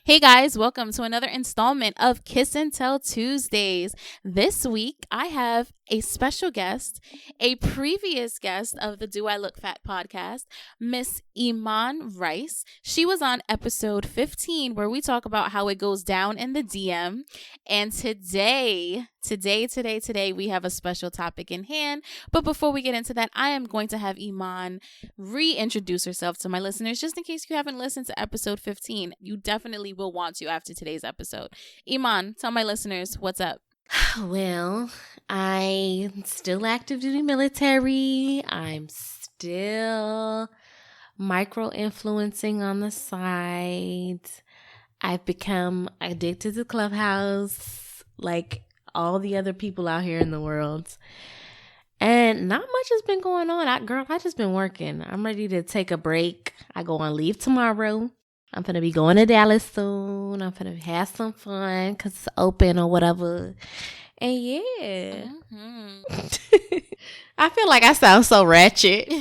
Hey guys, welcome to another installment of Kiss and Tell Tuesdays. This week, I have a special guest, a previous guest of the Do I Look Fat podcast, Miss Iman Rice. She was on episode 15 where we talk about how it goes down in the DM. And today, we have a special topic in hand. But before we get into that, I am going to have Iman reintroduce herself to my listeners, just in case you haven't listened to episode 15. You definitely will want to after today's episode. Iman, tell my listeners what's up. Well, I'm still active duty military. I'm still micro-influencing on the side. I've become addicted to Clubhouse like all the other people out here in the world. And not much has been going on. I just been working. I'm ready to take a break. I go on leave tomorrow. I'm going to be going to Dallas soon. I'm going to have some fun because it's open or whatever. And yeah. Mm-hmm. I feel like I sound so ratchet.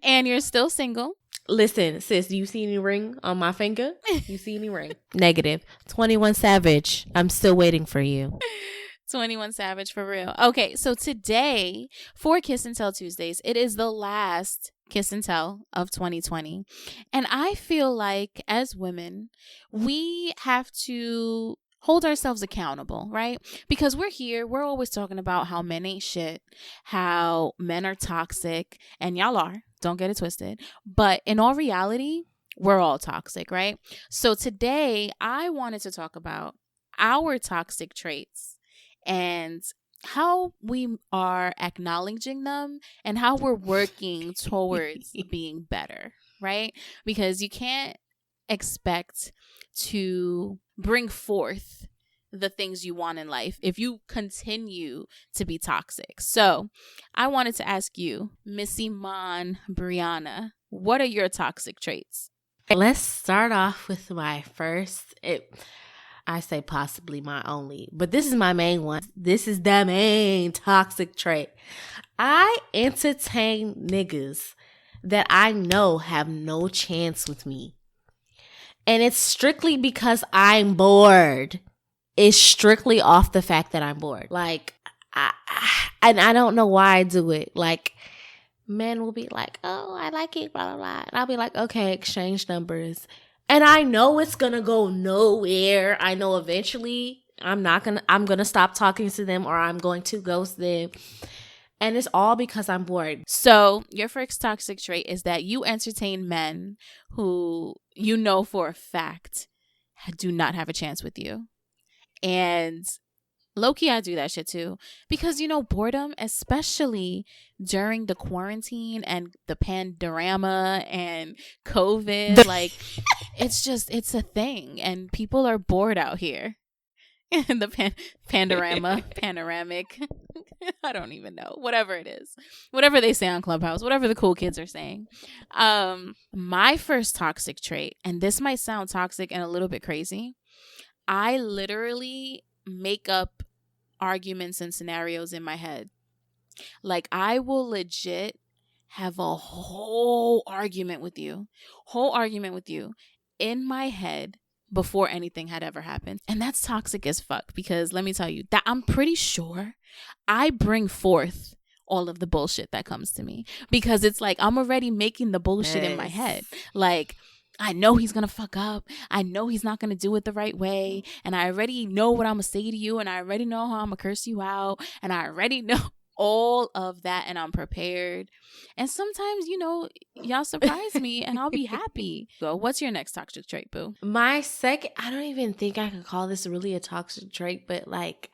And you're still single. Listen, sis, do you see any ring on my finger? You see any ring? Negative. 21 Savage. I'm still waiting for you. 21 Savage for real. Okay, so today for Kiss and Tell Tuesdays, it is the last Kiss and Tell of 2020. And I feel like as women, we have to hold ourselves accountable, right? Because we're always talking about how men ain't shit, how men are toxic, and y'all are, don't get it twisted. But in all reality, we're all toxic, right? So today I wanted to talk about our toxic traits and how we are acknowledging them and how we're working towards being better, right? Because you can't expect to bring forth the things you want in life if you continue to be toxic. So I wanted to ask you, Miss Iman Brianna, what are your toxic traits? Let's start off with my first. I say possibly my only, but this is my main one. This is the main toxic trait. I entertain niggas that I know have no chance with me. And it's strictly because I'm bored. It's strictly off the fact that I'm bored. Like, I don't know why I do it. Like, men will be like, oh, I like it, blah, blah, blah. And I'll be like, okay, exchange numbers. And I know it's going to go nowhere. I know eventually I'm going to stop talking to them or I'm going to ghost them. And it's all because I'm bored. So your first toxic trait is that you entertain men who you know for a fact do not have a chance with you. And low-key, I do that shit too. Because, boredom, especially during the quarantine and the pandorama and COVID, like, it's a thing. And people are bored out here. And the panoramic, I don't even know. Whatever it is. Whatever they say on Clubhouse. Whatever the cool kids are saying. My first toxic trait, and this might sound toxic and a little bit crazy, I literally make up arguments and scenarios in my head. Like, I will legit have a whole argument with you in my head before anything had ever happened. And that's toxic as fuck, because let me tell you that I'm pretty sure I bring forth all of the bullshit that comes to me, because it's like I'm already making the bullshit in my head. Like, I know he's going to fuck up. I know he's not going to do it the right way. And I already know what I'm going to say to you. And I already know how I'm going to curse you out. And I already know all of that. And I'm prepared. And sometimes, y'all surprise me and I'll be happy. So what's your next toxic trait, boo? My second, I don't even think I could call this really a toxic trait, but like,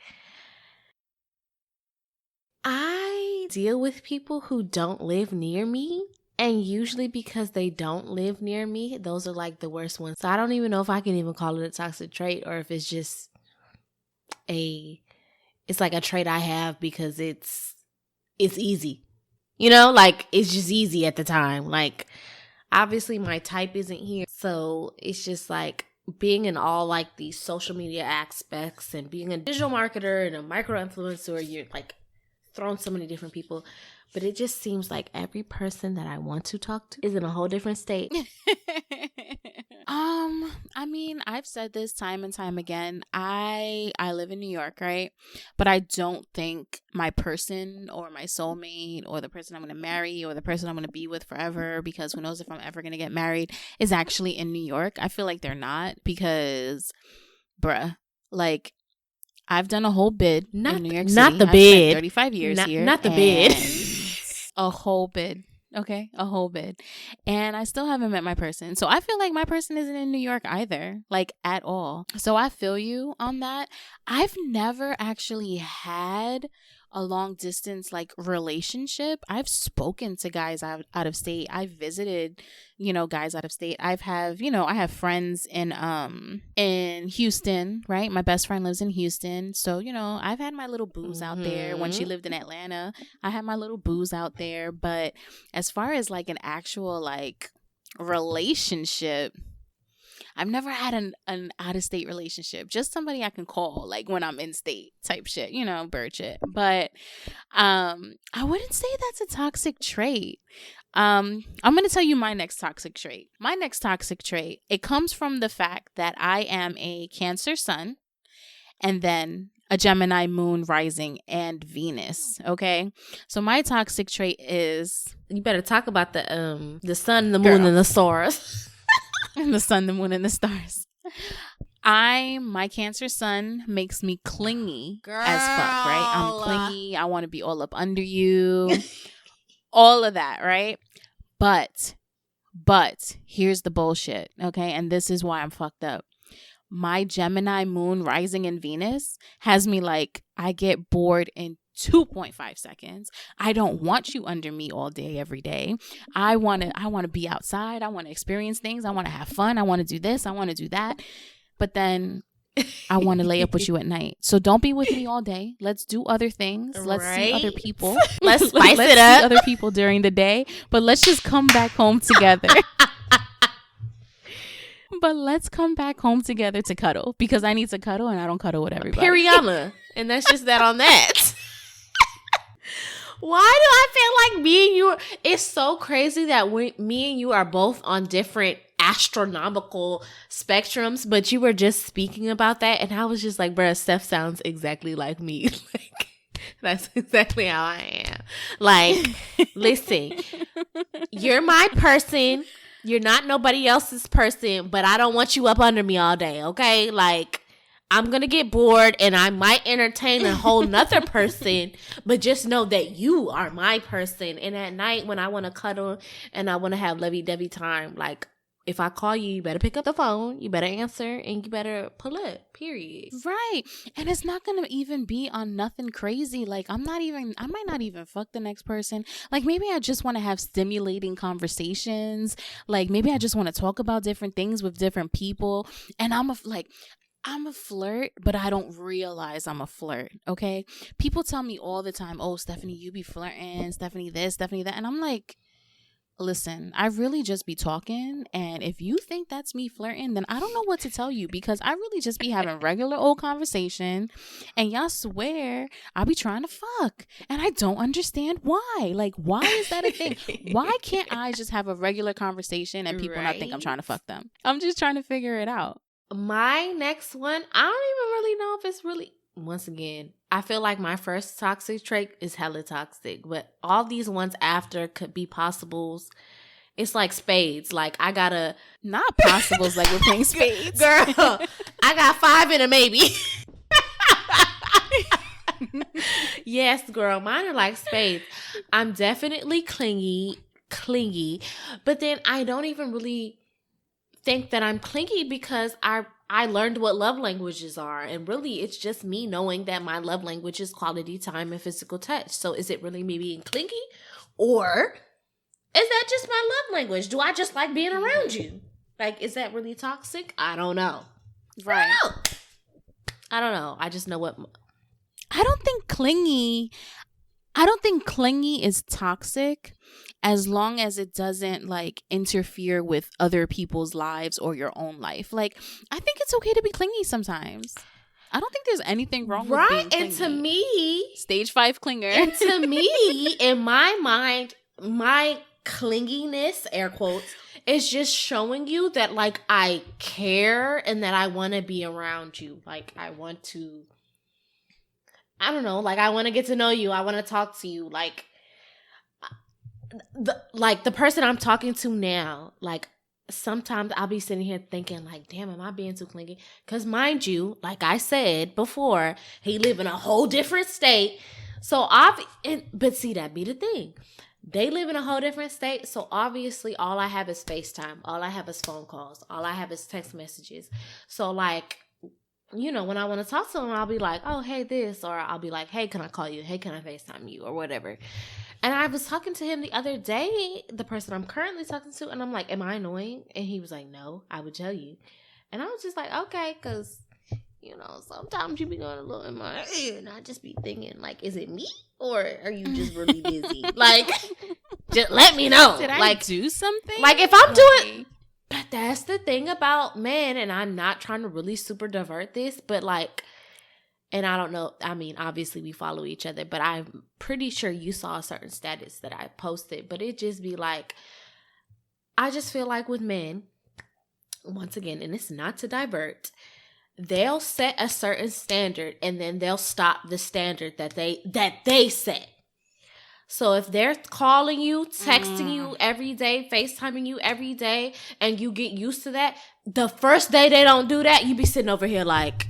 I deal with people who don't live near me. And usually because they don't live near me, those are like the worst ones. So I don't even know if I can even call it a toxic trait or if it's just it's like a trait I have because it's easy. Like it's just easy at the time. Like obviously my type isn't here. So it's just like being in all like these social media aspects and being a digital marketer and a micro influencer, you're like thrown so many different people. But it just seems like every person that I want to talk to is in a whole different state. I mean, I've said this time and time again. I live in New York, right? But I don't think my person or my soulmate or the person I'm going to marry or the person I'm going to be with forever, because who knows if I'm ever going to get married, is actually in New York. I feel like they're not, because bruh, like, I've done a whole bid in New York City. Not the I've bid. spent 35 years here. Not the bid. A whole bid. Okay, a whole bid. And I still haven't met my person. So I feel like my person isn't in New York either, like, at all. So I feel you on that. I've never actually had a long distance like relationship. I've spoken to guys out of state. I've visited, guys out of state. I have friends in Houston, right? My best friend lives in Houston. So, I've had my little booze out there. When she lived in Atlanta, I had my little booze out there. But as far as like an actual like relationship, I've never had an out-of-state relationship. Just somebody I can call, like, when I'm in state type shit, bird shit. But I wouldn't say that's a toxic trait. I'm going to tell you my next toxic trait. My next toxic trait, it comes from the fact that I am a Cancer sun and then a Gemini moon rising and Venus, okay? So my toxic trait is... You better talk about the sun, the moon, and the stars. And the sun, the moon, and the stars. My Cancer sun makes me clingy as fuck, right? I'm clingy. I want to be all up under you. All of that, right? But here's the bullshit, okay? And this is why I'm fucked up. My Gemini moon rising in Venus has me like, I get bored in 2.5 seconds. I don't want you under me all day, every day. I want to be outside. I want to experience things. I want to have fun. I want to do this. I want to do that. But then I want to lay up with you at night. So don't be with me all day. Let's do other things. Let's see other people. Let's spice it up. See other people during the day. But let's just come back home together. But let's come back home together to cuddle, because I need to cuddle and I don't cuddle with everybody. Periana. And that's just that on that. Why do I feel like me and you it's so crazy that me and you are both on different astronomical spectrums, but you were just speaking about that and I was just like, bruh, Steph sounds exactly like me. Like, that's exactly how I am. Like, listen, you're my person. You're not nobody else's person, but I don't want you up under me all day, okay? Like, I'm going to get bored and I might entertain a whole nother person, but just know that you are my person. And at night when I want to cuddle and I want to have lovey-dovey time, like, if I call you, you better pick up the phone, you better answer, and you better pull up, period. Right. And it's not going to even be on nothing crazy. Like, I might not even fuck the next person. Like, maybe I just want to have stimulating conversations. Like, maybe I just want to talk about different things with different people. And I'm a flirt, but I don't realize I'm a flirt, okay? People tell me all the time, oh, Stephanie, you be flirting, Stephanie this, Stephanie that. And I'm like, listen, I really just be talking. And if you think that's me flirting, then I don't know what to tell you, because I really just be having regular old conversation. And y'all swear I be trying to fuck. And I don't understand why. Like, why is that a thing? Why can't I just have a regular conversation and people not think I'm trying to fuck them? I'm just trying to figure it out. My next one, I don't even really know if it's really, once again, I feel like my first toxic trait is hella toxic, but all these ones after could be possibles. It's like spades. Like, I gotta... Not possibles like we're playing spades. Girl, I got 5 in a maybe. Yes, girl, mine are like spades. I'm definitely clingy, but then I don't even really think that I'm clingy because I learned what love languages are, and really it's just me knowing that my love language is quality time and physical touch. So is it really me being clingy, or is that just my love language? Do I just like being around you? Like, is that really toxic? I don't know. Right. I don't know. I just know what. I don't think clingy is toxic, as long as it doesn't like interfere with other people's lives or your own life. Like, I think it's okay to be clingy sometimes. I don't think there's anything wrong with being clingy. And to me, stage 5 clinger. And to me, in my mind, my clinginess, air quotes, it's just showing you that, like, I care and that I want to be around you. Like, I want to, I don't know, like, I want to get to know you. I want to talk to you. Like, the person I'm talking to now, like, sometimes I'll be sitting here thinking, like, damn, am I being too clingy? Because mind you, like I said before, he live in a whole different state. So, but see, that be the thing. They live in a whole different state. So, obviously, all I have is FaceTime. All I have is phone calls. All I have is text messages. So, like, you know, when I want to talk to him, I'll be like, oh, hey, this. Or I'll be like, hey, can I call you? Hey, can I FaceTime you? Or whatever. And I was talking to him the other day, the person I'm currently talking to, and I'm like, am I annoying? And he was like, no, I would tell you. And I was just like, okay, because, you know, sometimes you be going a little in my ear, and I just be thinking, like, is it me? Or are you just really busy? Like, just let me know. Did I like, do something? Like, if I'm doing... But that's the thing about men, and I'm not trying to really super divert this, but, like... And I don't know, I mean, obviously we follow each other, but I'm pretty sure you saw a certain status that I posted. But it just be like, I just feel like with men, once again, and it's not to divert, they'll set a certain standard and then they'll stop the standard that they set. So if they're calling you, texting you every day, FaceTiming you every day, and you get used to that, the first day they don't do that, you be sitting over here like...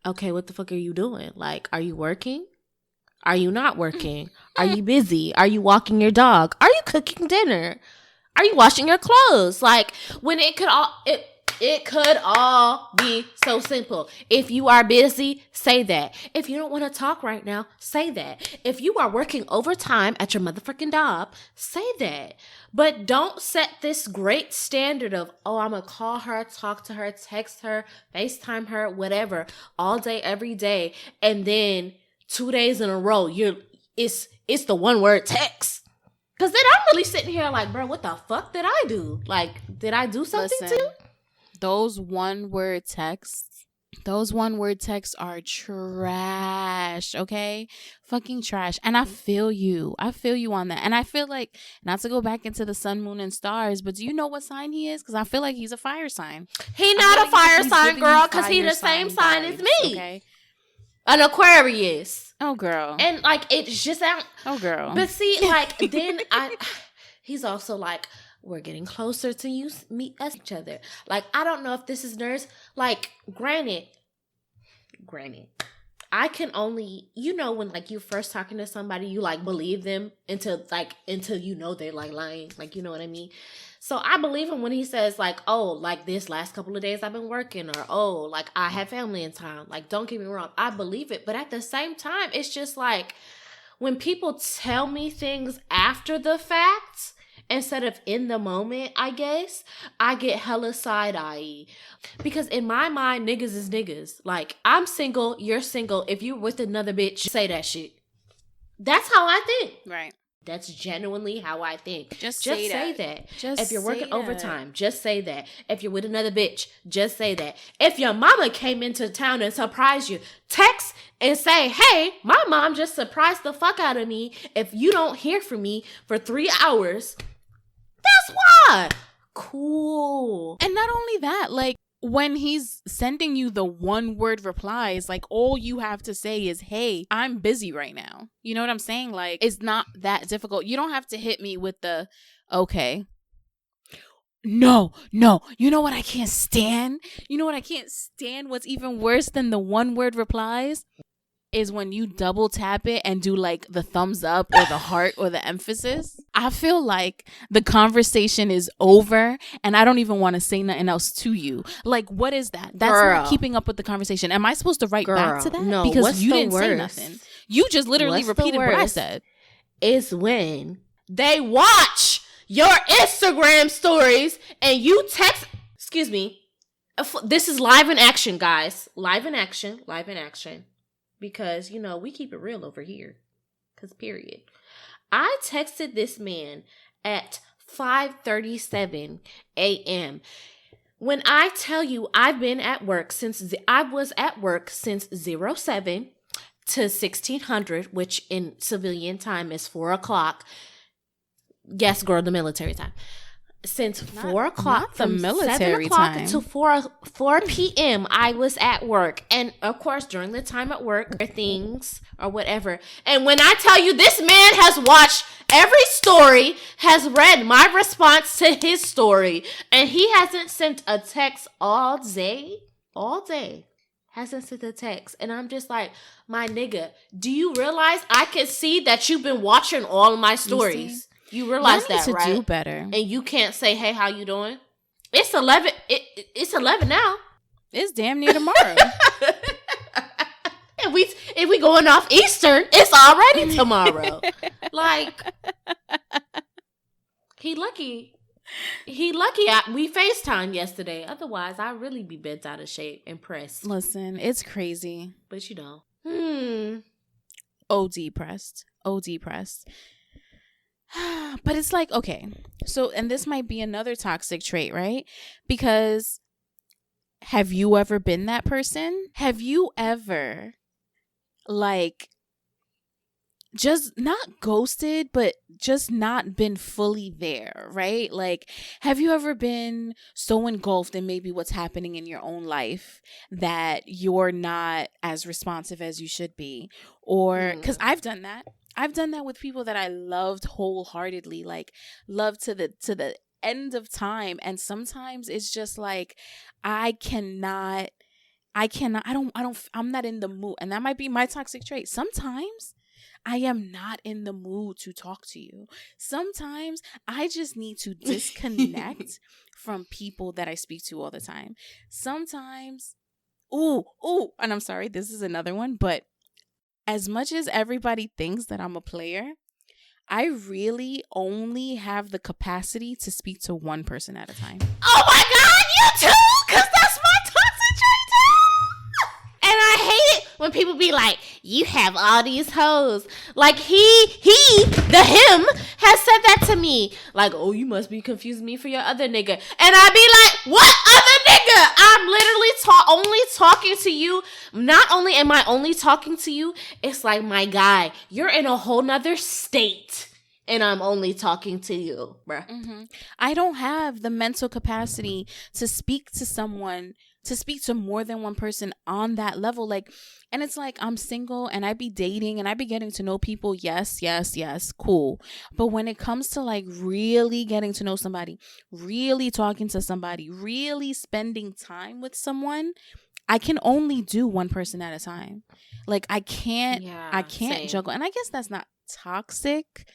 Okay, what the fuck are you doing? Like, are you working? Are you not working? Are you busy? Are you walking your dog? Are you cooking dinner? Are you washing your clothes? Like, when it could all be so simple. If you are busy, say that. If you don't want to talk right now, say that. If you are working overtime at your motherfucking job, say that. But don't set this great standard of, oh, I'm going to call her, talk to her, text her, FaceTime her, whatever, all day, every day. And then 2 days in a row, it's the one word text. Because then I'm really sitting here like, bro, what the fuck did I do? Like, did I do something to you? Those one-word texts are trash, okay? Fucking trash. And I feel you on that. And I feel like, not to go back into the sun, moon, and stars, but do you know what sign he is? Because I feel like he's a fire sign. He not a fire sign, girl, because he the same sign as me. Okay? An Aquarius. Oh, girl. And, like, it's just out. Oh, girl. But see, like, then he's also like, we're getting closer to meet us each other. Like, I don't know if this is nerves. Like, granted, I can only, you know, when, like, you're first talking to somebody, you, like, believe them until you know they're, like, lying. Like, you know what I mean? So I believe him when he says, like, oh, like, this last couple of days I've been working, or, oh, like, I had family in town. Like, don't get me wrong. I believe it. But at the same time, it's just, like, when people tell me things after the fact, instead of in the moment, I guess, I get hella side-eye. Because in my mind, niggas is niggas. Like, I'm single, you're single. If you're with another bitch, say that shit. That's how I think. Right. That's genuinely how I think. Just say that. If you're working overtime, just say that. If you're with another bitch, just say that. If your mama came into town and surprised you, text and say, hey, my mom just surprised the fuck out of me. If you don't hear from me for 3 hours, that's why. Cool. And not only that, like, when he's sending you the one word replies, like, all you have to say is, hey, I'm busy right now. You know what I'm saying? Like, it's not that difficult. You don't have to hit me with the, okay. No. You know what I can't stand? What's even worse than the one word replies is when you double tap it and do, like, the thumbs up or the heart or the emphasis. I feel like the conversation is over and I don't even want to say nothing else to you. Like, what is that? That's not keeping up with the conversation. Am I supposed to write back to that? No, because you didn't say nothing. You just literally repeated what I said. Is when they watch your Instagram stories and you text, excuse me, this is live in action, guys. Live in action. Because, you know, we keep it real over here. Because, period. I texted this man at 5:37 a.m. When I tell you I've been at work since, I was at work since 07 to 1600, which in civilian time is 4 o'clock. Yes, girl, the military time. Since 4 o'clock, not the from military 7 o'clock time. to 4 p.m., I was at work. And of course, during the time at work, there are things or whatever. And when I tell you this man has watched every story, has read my response to his story, and he hasn't sent a text all day, hasn't sent a text. And I'm just like, my nigga, do you realize I can see that you've been watching all of my stories? You realize that, right? To do better. And you can't say, hey, how you doing? It's 11. It's 11 now. It's damn near tomorrow. If we going off Eastern, it's already tomorrow. Like, he lucky. We FaceTime yesterday. Otherwise, I'd really be bent out of shape and pressed. Listen, it's crazy. But you know. OD pressed. But it's like, okay, so, and this might be another toxic trait, right? Because have you ever been that person? Have you ever, like, just not ghosted, but just not been fully there, right? Like, have you ever been so engulfed in maybe what's happening in your own life that you're not as responsive as you should be? Or, because I've done that. I've done that with people that I loved wholeheartedly, like loved to the end of time. And sometimes it's just like, I'm not in the mood. And that might be my toxic trait. Sometimes I am not in the mood to talk to you. Sometimes I just need to disconnect from people that I speak to all the time. Sometimes, and I'm sorry, this is another one, but as much as everybody thinks that I'm a player, I really only have the capacity to speak to one person at a time. Oh my God, you too? Because that's my toxic trait too. And I hate it when people be like, you have all these hoes. Like him has said that to me. Like, oh, you must be confusing me for your other nigga. And I be like, what other nigga? I'm literally only talking to you. Not only am I only talking to you, it's like, my guy, you're in a whole nother state. And I'm only talking to you, bruh. Mm-hmm. I don't have the mental capacity to speak to someone, to speak to more than one person on that level. Like, and it's like, I'm single and I be dating and I be getting to know people. Yes, cool. But when it comes to like really getting to know somebody, really talking to somebody, really spending time with someone, I can only do one person at a time. Like, I can't same. juggle. And I guess that's not toxic.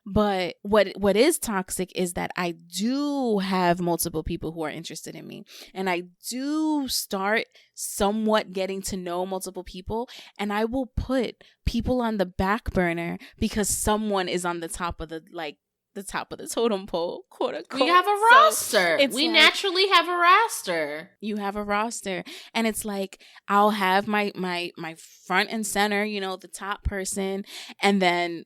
But what is toxic is that I do have multiple people who are interested in me. And I do start somewhat getting to know multiple people. And I will put people on the back burner because someone is on the top of the totem pole, quote unquote. We have a roster. So we naturally have a roster. You have a roster. And it's like, I'll have my front and center, you know, the top person. And then,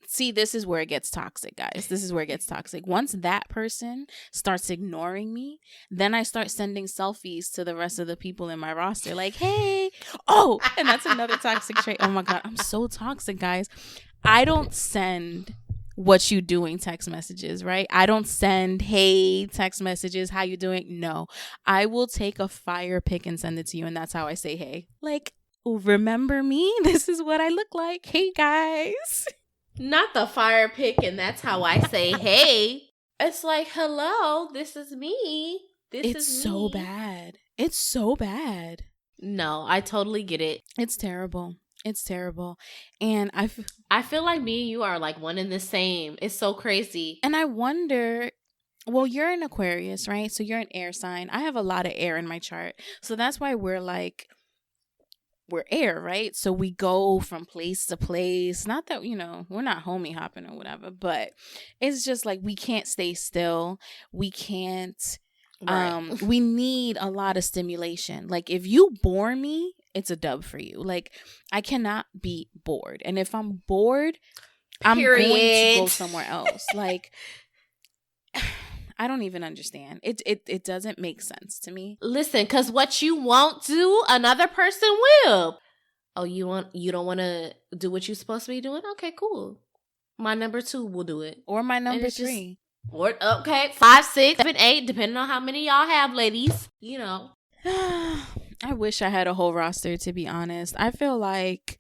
see, this is where it gets toxic, guys. This is where it gets toxic. Once that person starts ignoring me, then I start sending selfies to the rest of the people in my roster. Like, hey. Oh, and that's another toxic trait. Oh, my God. I'm so toxic, guys. I don't send what you doing text messages, right? I don't send, hey, text messages. How you doing? No. I will take a fire pic and send it to you. And that's how I say, hey. Like, remember me? This is what I look like. Hey, guys. Not the fire pick, and that's how I say, hey. It's like, hello, this is me. It's so bad. It's so bad. No, I totally get it. It's terrible. It's terrible. And I feel like me and you are like one and the same. It's so crazy. And I wonder, well, you're an Aquarius, right? So you're an air sign. I have a lot of air in my chart. So that's why we're air, right? So we go from place to place. Not that, you know, we're not homie hopping or whatever, but it's just like we can't stay still. We can't, right. We need a lot of stimulation. Like, if you bore me, it's a dub for you. Like, I cannot be bored. And if I'm bored, I'm going to go somewhere else. Like, I don't even understand. It doesn't make sense to me. Listen, because what you won't do, another person will. Oh, you don't want to do what you're supposed to be doing? Okay, cool. My number 2 will do it. Or my number it's just- 3. Or, okay, 5, 6, 7, 8, depending on how many y'all have, ladies. You know. I wish I had a whole roster, to be honest. I feel like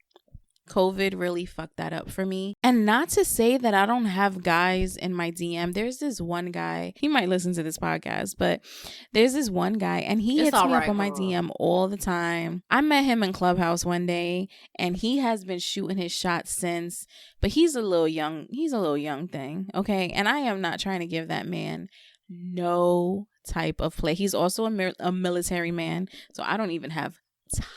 COVID really fucked that up for me. And not to say that I don't have guys in my DM. There's this one guy, he might listen to this podcast, but there's this one guy and he hits me up on my DM all the time. I met him in Clubhouse one day and he has been shooting his shot since, but he's a little young thing, okay? And I am not trying to give that man no type of play. He's also a military man, so I don't even have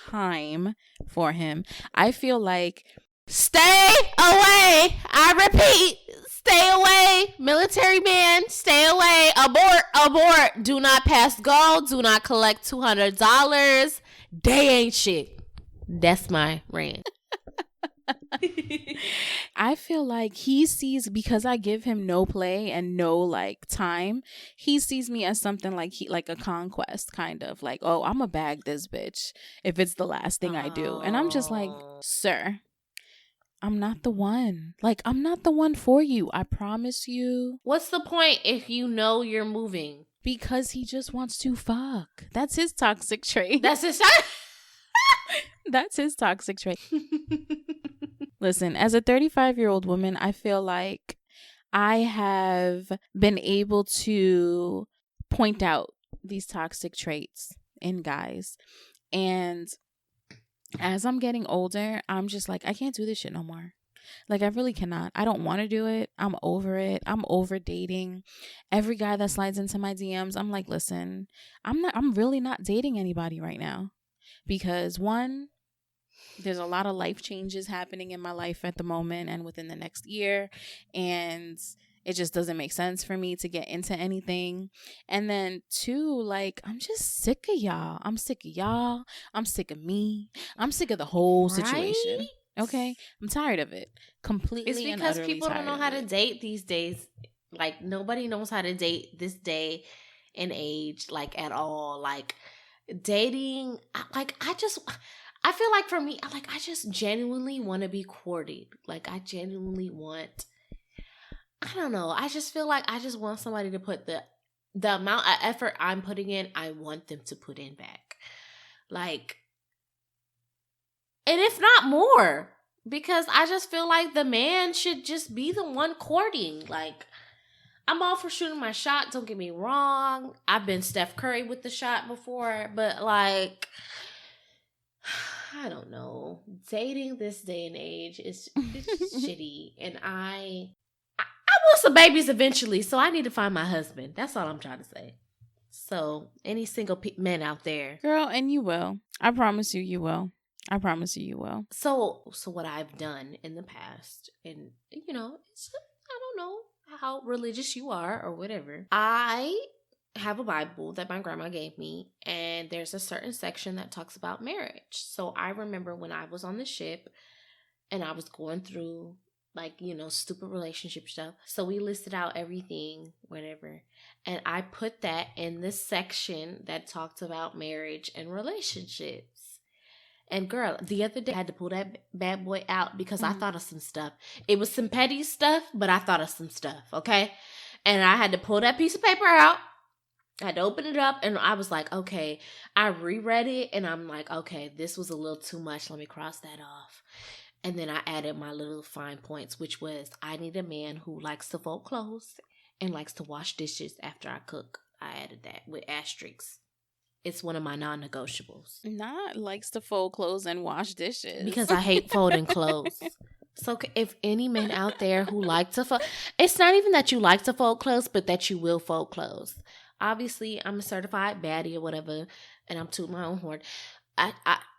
time for him. I feel like stay away. I repeat, stay away. Military man, stay away. Abort. Do not pass go. Do not collect $200. They ain't shit. That's my rant. I feel like he sees, because I give him no play and no like time, he sees me as something like a conquest, kind of like, oh, I'm gonna bag this bitch if it's the last thing I do. And I'm just like, sir, I'm not the one. Like, I'm not the one for you. I promise you. What's the point if you know you're moving? Because he just wants to fuck. That's his toxic trait. That's his That's his toxic trait. Listen, as a 35-year-old woman, I feel like I have been able to point out these toxic traits in guys. And as I'm getting older, I'm just like, I can't do this shit no more. Like, I really cannot. I don't want to do it. I'm over it. I'm over dating. Every guy that slides into my DMs, I'm like, listen, I'm really not dating anybody right now. Because one, there's a lot of life changes happening in my life at the moment and within the next year. And it just doesn't make sense for me to get into anything. And then two, like, I'm just sick of y'all. I'm sick of y'all. I'm sick of me. I'm sick of the whole situation. Right? Okay? I'm tired of it. Completely. It's because people don't know how to date these days. Like, nobody knows how to date this day and age, like, at all. Like, dating, like, I feel like for me, like, I just genuinely want to be courted. Like, I genuinely want, I don't know. I just feel like I just want somebody to put the amount of effort I'm putting in, I want them to put in back. Like, and if not more, because I just feel like the man should just be the one courting. Like, I'm all for shooting my shot, don't get me wrong. I've been Steph Curry with the shot before, but like, I don't know. Dating this day and age is shitty. And I want some babies eventually, so I need to find my husband. That's all I'm trying to say. So, any single men out there. Girl, and you will. I promise you, you will. I promise you, you will. So what I've done in the past, and, you know, I don't know how religious you are or whatever. I have a Bible that my grandma gave me, and there's a certain section that talks about marriage. So I remember when I was on the ship and I was going through, like, you know, stupid relationship stuff. So we listed out everything, whatever. And I put that in this section that talked about marriage and relationships. And girl, the other day I had to pull that bad boy out because I thought of some stuff. It was some petty stuff, but I thought of some stuff, okay? And I had to pull that piece of paper out. I had to open it up, and I was like, okay. I reread it, and I'm like, okay, this was a little too much. Let me cross that off. And then I added my little fine points, which was I need a man who likes to fold clothes and likes to wash dishes after I cook. I added that with asterisks. It's one of my non-negotiables. Not likes to fold clothes and wash dishes. Because I hate folding clothes. So if any men out there who like to fold, it's not even that you like to fold clothes, but that you will fold clothes. Obviously, I'm a certified baddie or whatever, and I'm tooting my own horn.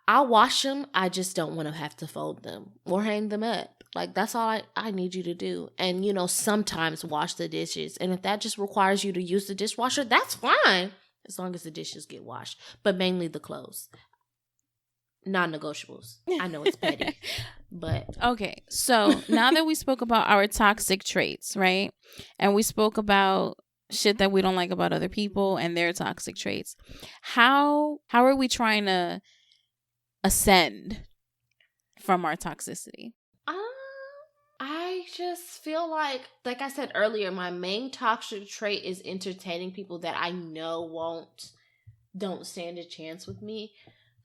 I'll wash them. I just don't want to have to fold them or hang them up. Like, that's all I need you to do. And, you know, sometimes wash the dishes. And if that just requires you to use the dishwasher, that's fine. As long as the dishes get washed. But mainly the clothes. Non-negotiables. I know it's petty. But okay, so now that we spoke about our toxic traits, right? And we spoke about shit that we don't like about other people and their toxic traits. How are we trying to ascend from our toxicity? I just feel like I said earlier, my main toxic trait is entertaining people that I know don't stand a chance with me.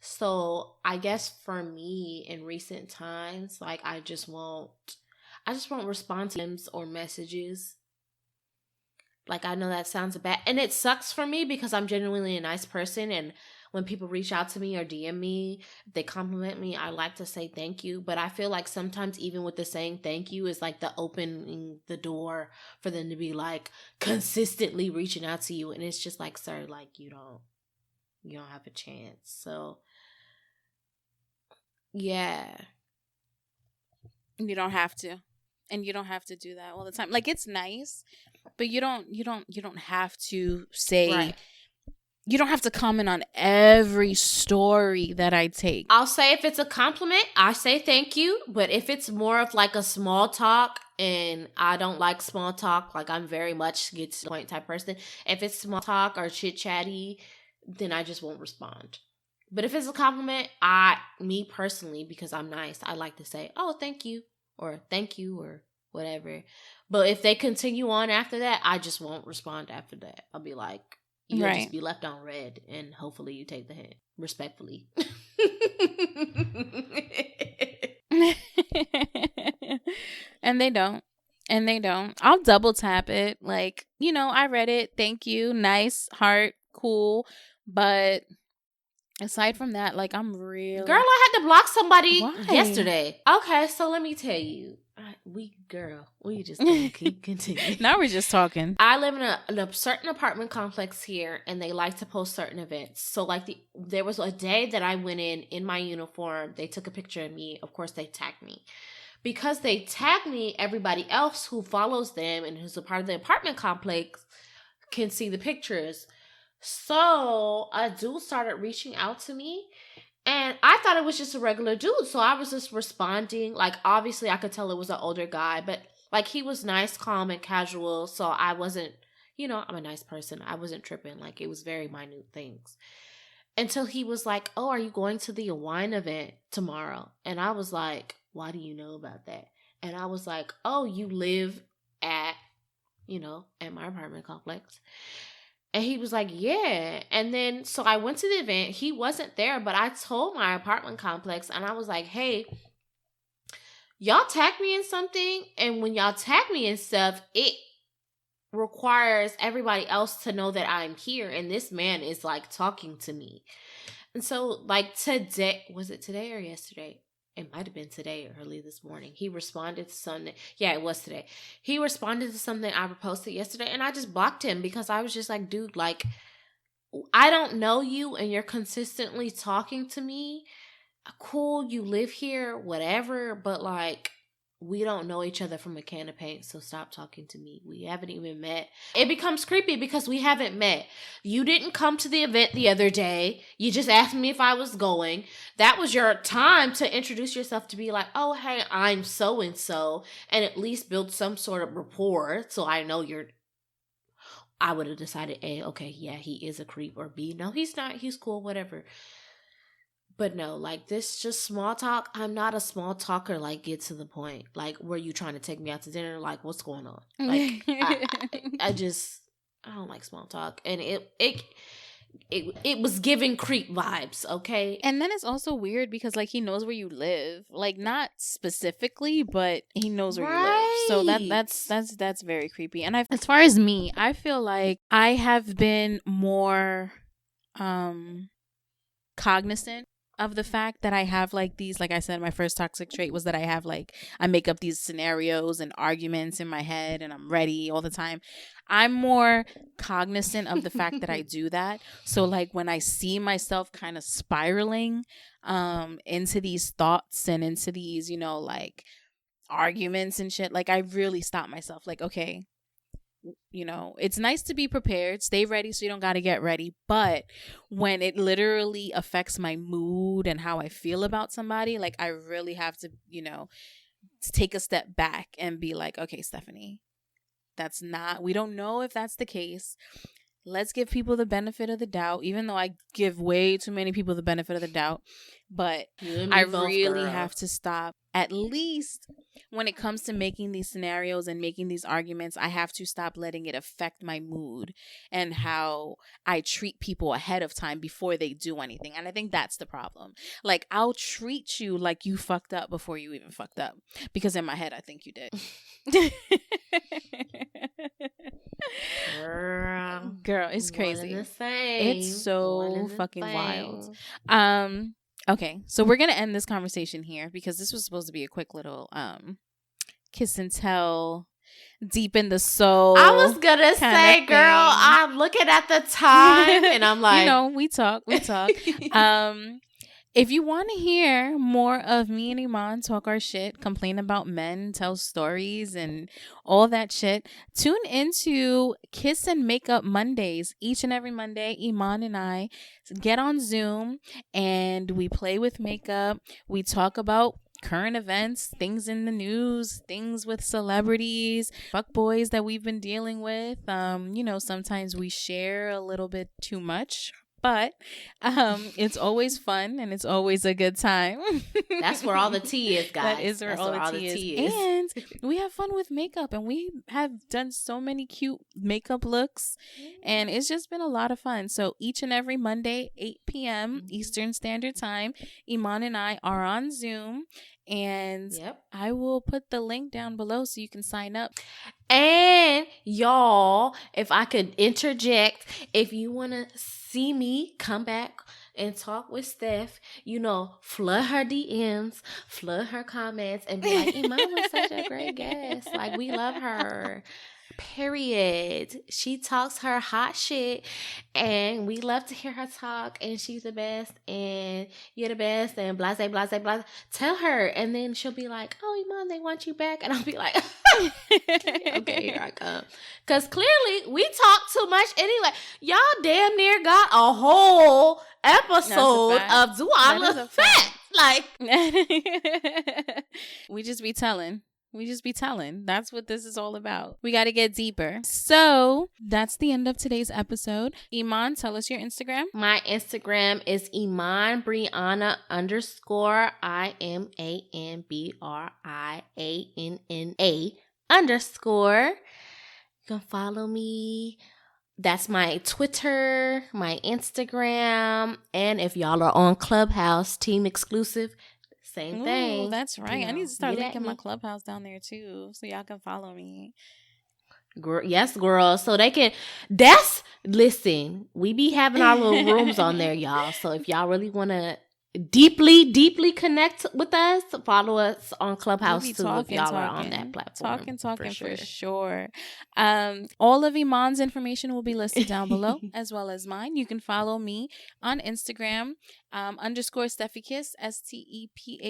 So I guess for me in recent times, like I just won't respond to DMs or messages. Like, I know that sounds bad, and it sucks for me because I'm genuinely a nice person, and when people reach out to me or DM me, they compliment me, I like to say thank you. But I feel like sometimes even with the saying thank you is like the opening the door for them to be like consistently reaching out to you, and it's just like, sir, like you don't have a chance. So yeah. You don't have to. And you don't have to do that all the time. Like, it's nice, but you don't have to say, Right. You don't have to comment on every story that I take. I'll say if it's a compliment, I say thank you. But if it's more of like a small talk, and I don't like small talk, like I'm very much get to the point type person. If it's small talk or chit chatty, then I just won't respond. But if it's a compliment, me personally, because I'm nice, I like to say, oh, thank you, or thank you, or whatever. But if they continue on after that, I just won't respond after that. I'll be like, you'll Right. just be left on red, and hopefully you take the hint. Respectfully. And they don't. And they don't. I'll double tap it. Like, I read it. Thank you. Nice. Heart. Cool. But aside from that, like, I'm really... Girl, I had to block somebody Why? yesterday. Okay, so let me tell you. We just gonna keep continuing. Now we're just talking. I live in a certain apartment complex here, and they like to post certain events. So, like, there was a day that I went in my uniform. They took a picture of me. Of course, they tagged me. Because they tagged me, everybody else who follows them and who's a part of the apartment complex can see the pictures. So, a dude started reaching out to me. And I thought it was just a regular dude. So I was just responding. Like, obviously, I could tell it was an older guy. But, like, he was nice, calm, and casual. So I wasn't, I'm a nice person. I wasn't tripping. Like, it was very minute things. Until he was like, oh, are you going to the wine event tomorrow? And I was like, why do you know about that? And I was like, oh, you live at my apartment complex. And he was like, yeah. And then, so I went to the event. He wasn't there, but I told my apartment complex, and I was like, hey, y'all tag me in something. And when y'all tag me in stuff, it requires everybody else to know that I'm here. And this man is like talking to me. And so, like, today, was it today or yesterday? It might have been today or early this morning. He responded to something. Yeah, it was today. He responded to something I posted yesterday, and I just blocked him because I was just like, dude, like, I don't know you, and you're consistently talking to me. Cool, you live here, whatever, but, like, we don't know each other from a can of paint, so stop talking to me. We haven't even met. It becomes creepy because we haven't met. You didn't come to the event the other day. You just asked me if I was going. That was your time to introduce yourself, to be like, oh, hey, I'm so-and-so, and at least build some sort of rapport so I know I would have decided, A, okay, yeah, he is a creep, or B, no, he's not. He's cool, whatever. But no, like, this just small talk. I'm not a small talker. Like, get to the point. Like, were you trying to take me out to dinner? Like, what's going on? Like, I don't like small talk. And it was giving creep vibes, okay? And then it's also weird because, like, he knows where you live. Like, not specifically, but he knows where you live. So that's very creepy. And as far as me, I feel like I have been more cognizant of the fact that I have, like, these, like I said, my first toxic trait was that I make up these scenarios and arguments in my head, and I'm ready all the time. I'm more cognizant of the fact that I do that. So, like, when I see myself kind of spiraling into these thoughts and into these, like, arguments and shit, like, I really stop myself. Like, okay, it's nice to be prepared, stay ready so you don't got to get ready. But when it literally affects my mood and how I feel about somebody, like, I really have to, take a step back and be like, okay, Stephanie, we don't know if that's the case. Let's give people the benefit of the doubt, even though I give way too many people the benefit of the doubt. But I really have to stop at least when it comes to making these scenarios and making these arguments, I have to stop letting it affect my mood and how I treat people ahead of time before they do anything. And I think that's the problem. Like, I'll treat you like you fucked up before you even fucked up, because in my head I think you did. Girl, it's crazy. It's so fucking wild. Okay, so we're gonna end this conversation here because this was supposed to be a quick little kiss and tell, deep in the soul. I was gonna say, girl, I'm looking at the time and I'm like, you know, we talk. If you want to hear more of me and Iman talk our shit, complain about men, tell stories, and all that shit, tune into Kiss and Makeup Mondays. Each and every Monday, Iman and I get on Zoom and we play with makeup. We talk about current events, things in the news, things with celebrities, fuckboys that we've been dealing with. You know, sometimes we share a little bit too much. But it's always fun and it's always a good time. That's where all the tea is, guys. That is where all the tea is. And we have fun with makeup, and we have done so many cute makeup looks, and it's just been a lot of fun. So each and every Monday, 8 p.m. Eastern Standard Time, Iman and I are on Zoom, and I will put the link down below so you can sign up. And y'all, if I could interject, if you want to see me come back and talk with Steph, you know, flood her DMs, flood her comments, and be like, Iman was such a great guest. Like, we love her. Period. She talks her hot shit, and we love to hear her talk, and she's the best, and you're the best, and blase, blase, blase. Tell her, and then she'll be like, oh, Iman, they want you back, and I'll be like, okay, here I come. Because clearly, we talk too much anyway. Y'all damn near got a whole episode of Do I Look Fat? Like, we just be telling. That's what this is all about. We got to get deeper. So that's the end of today's episode. Iman, tell us your Instagram. My Instagram is Iman Brianna _ IMANBRIANNA _ You can follow me. That's my Twitter, my Instagram, and if y'all are on Clubhouse, team exclusive, same thing. That's right. You know, I need to start linking my Clubhouse down there too, so y'all can follow me. Yes, girl. So they can. Listen. We be having our little rooms on there, y'all. So if y'all really want to deeply connect with us, follow us on Clubhouse too. If y'all are on that platform, talking for sure. All of Iman's information will be listed down below, as well as mine. You can follow me on Instagram _ StephyKiss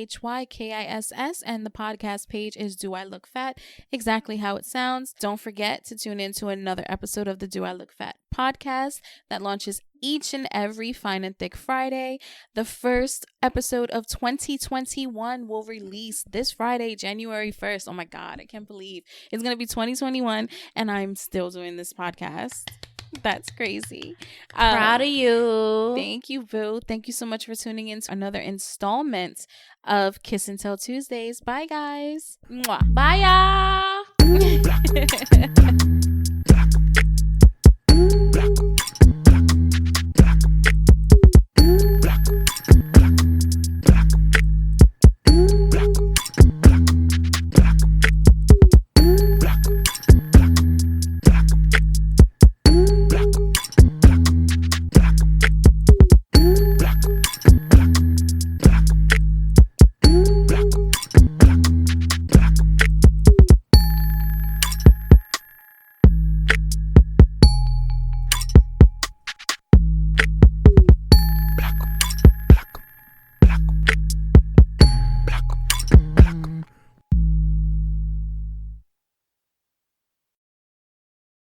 STEPHYKISS, and the podcast page is Do I Look Fat? Exactly how it sounds. Don't forget to tune in to another episode of the Do I Look Fat podcast that launches each and every Fine and Thick Friday. The first episode of 2021 will release this Friday, January 1st. Oh my God, I can't believe it's going to be 2021 and I'm still doing this podcast. That's crazy. Proud of you. Thank you, boo. Thank you so much for tuning in to another installment of Kiss and Tell Tuesdays. Bye, guys. Mwah. Bye, y'all.